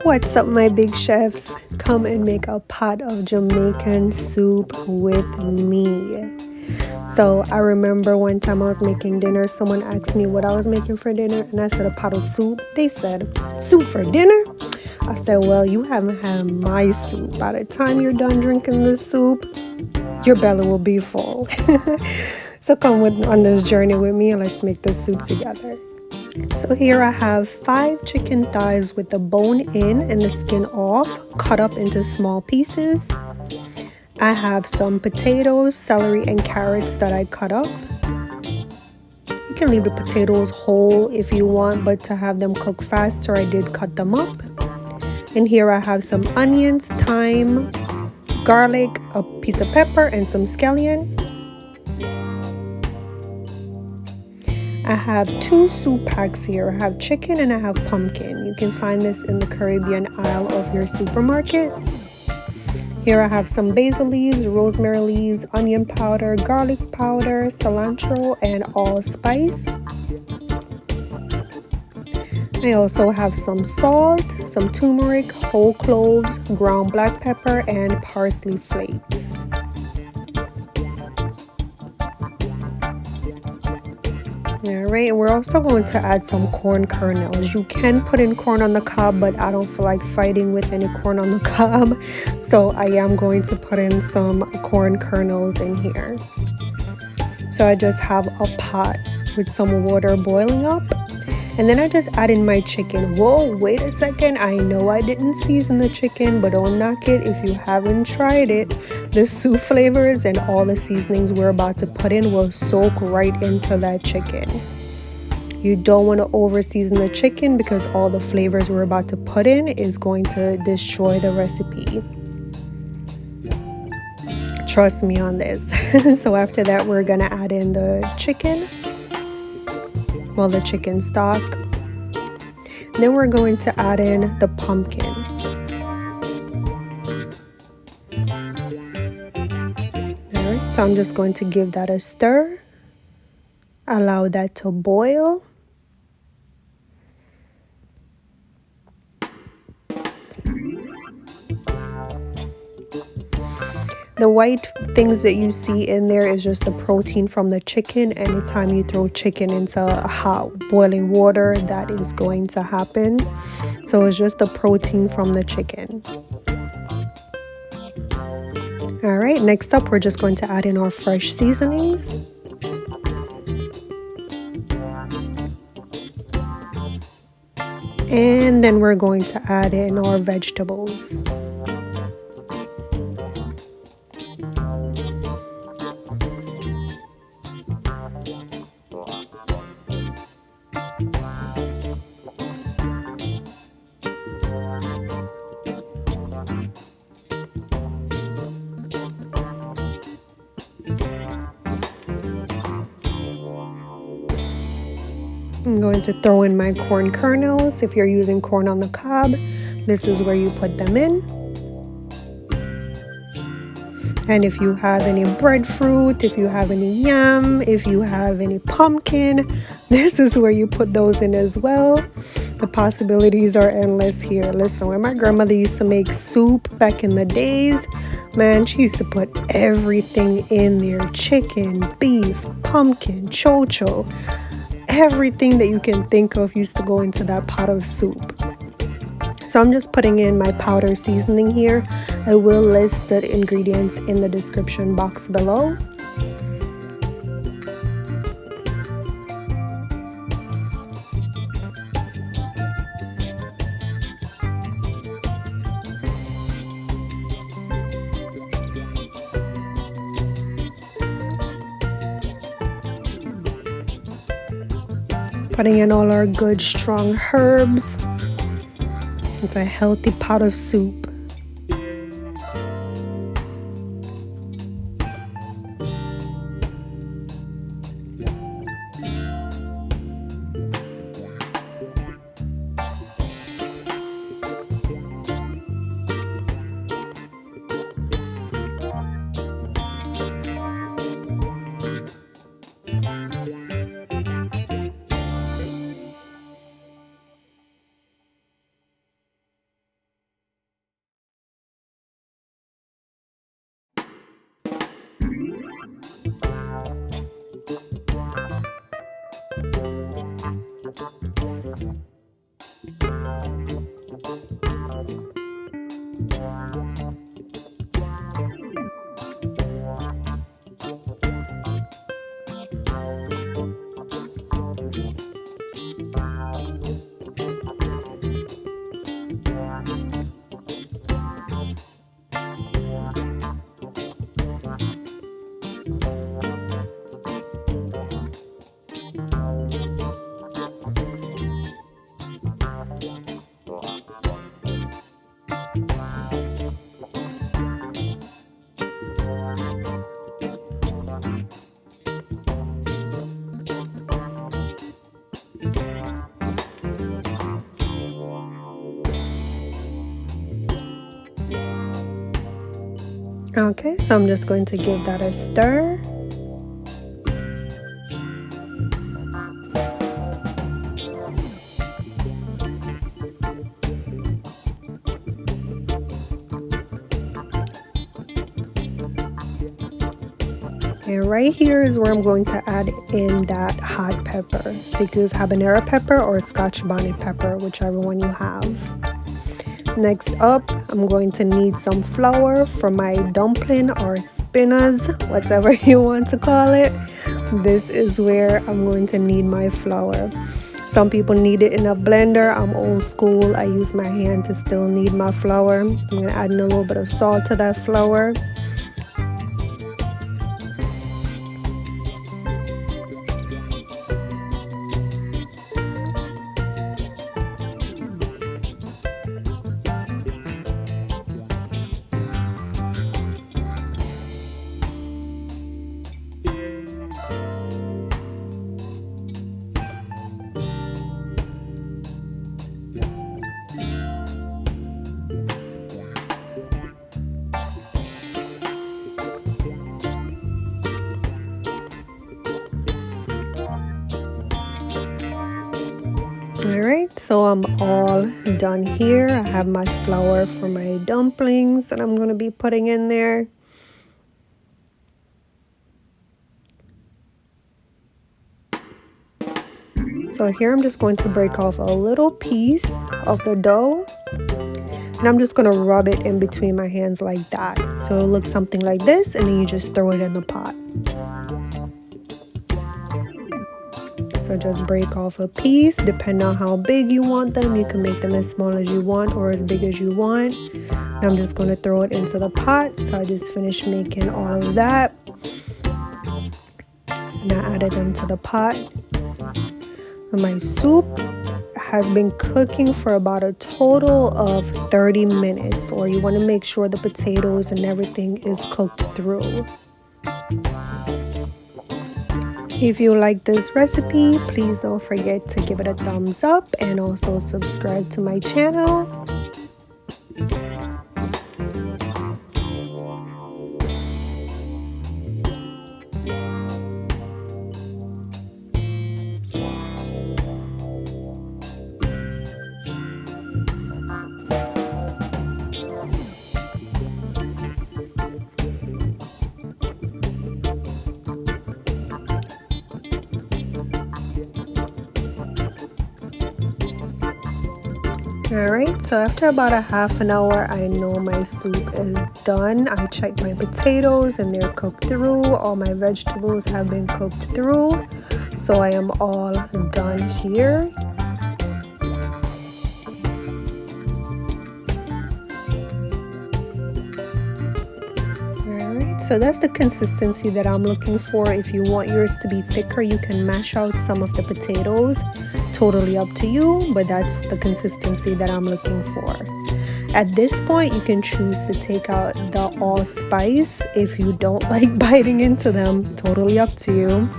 What's up, my big chefs? Come and make a pot of Jamaican soup with me. So I remember one time I was making dinner, someone asked me what I was making for dinner, and I said a pot of soup. They said, soup for dinner? I said, well, you haven't had my soup. By the time you're done drinking this soup, your belly will be full. So come on this journey with me and let's make this soup together. So here I have 5 chicken thighs with the bone in and the skin off, cut up into small pieces. I have some potatoes, celery, and carrots that I cut up. You can leave the potatoes whole if you want, but to have them cook faster, I did cut them up. And here I have some onions, thyme, garlic, a piece of pepper, and some scallion. I have 2 soup packs here. I have chicken and I have pumpkin. You can find this in the Caribbean aisle of your supermarket. Here I have some basil leaves, rosemary leaves, onion powder, garlic powder, cilantro, and allspice. I also have some salt, some turmeric, whole cloves, ground black pepper, and parsley flakes. Alright, and we're also going to add some corn kernels. You can put in corn on the cob, but I don't feel like fighting with any corn on the cob. So I am going to put in some corn kernels in here. So I just have a pot with some water boiling up. And then I just add in my chicken. Whoa, wait a second. I know I didn't season the chicken, but don't knock it if you haven't tried it. The soup flavors and all the seasonings we're about to put in will soak right into that chicken. You don't want to over season the chicken because all the flavors we're about to put in is going to destroy the recipe. Trust me on this. So after that, we're going to add in the chicken. Well, the chicken stock. Then we're going to add in the pumpkin. Alright, so I'm just going to give that a stir. Allow that to boil. The white things that you see in there is just the protein from the chicken. Anytime you throw chicken into hot boiling water, that is going to happen. So it's just the protein from the chicken. All right, next up, we're just going to add in our fresh seasonings. And then we're going to add in our vegetables. I'm going to throw in my corn kernels. If you're using corn on the cob, this is where you put them in. And if you have any breadfruit, if you have any yam, if you have any pumpkin, this is where you put those in as well. The possibilities are endless here. Listen, when my grandmother used to make soup back in the days, man, she used to put everything in there. Chicken, beef, pumpkin, chocho. Everything that you can think of used to go into that pot of soup. So I'm just putting in my powder seasoning here. I will list the ingredients in the description box below. Putting in all our good strong herbs. It's a healthy pot of soup. Okay, so I'm just going to give that a stir. And right here is where I'm going to add in that hot pepper. So you can use habanero pepper or Scotch bonnet pepper, whichever one you have. Next up, I'm going to need some flour for my dumpling or spinners, whatever you want to call it. This is where I'm going to need my flour. Some people need it in a blender. I'm old school. I use my hand to still knead my flour. I'm going to add in a little bit of salt to that flour. Alright, so I'm all done here. I have my flour for my dumplings that I'm going to be putting in there. So here I'm just going to break off a little piece of the dough. And I'm just going to rub it in between my hands like that. So it'll look something like this, and then you just throw it in the pot. So just break off a piece, depending on how big you want them. You can make them as small as you want or as big as you want. And I'm just going to throw it into the pot. So I just finished making all of that. And I added them to the pot. And my soup has been cooking for about a total of 30 minutes. Or you want to make sure the potatoes and everything is cooked through. If you like this recipe, please don't forget to give it a thumbs up and also subscribe to my channel. Alright, so after about a half an hour, I know my soup is done. I checked my potatoes and they're cooked through. All my vegetables have been cooked through. So I am all done here. So that's the consistency that I'm looking for. If you want yours to be thicker, you can mash out some of the potatoes. Totally up to you, but that's the consistency that I'm looking for. At this point, you can choose to take out the allspice if you don't like biting into them. Totally up to you.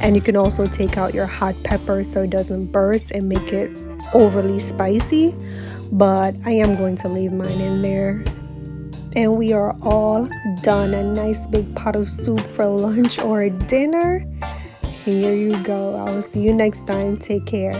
And you can also take out your hot pepper so it doesn't burst and make it overly spicy. But I am going to leave mine in there. And we are all done. A nice big pot of soup for lunch or dinner. Here you go. I will see you next time. Take care.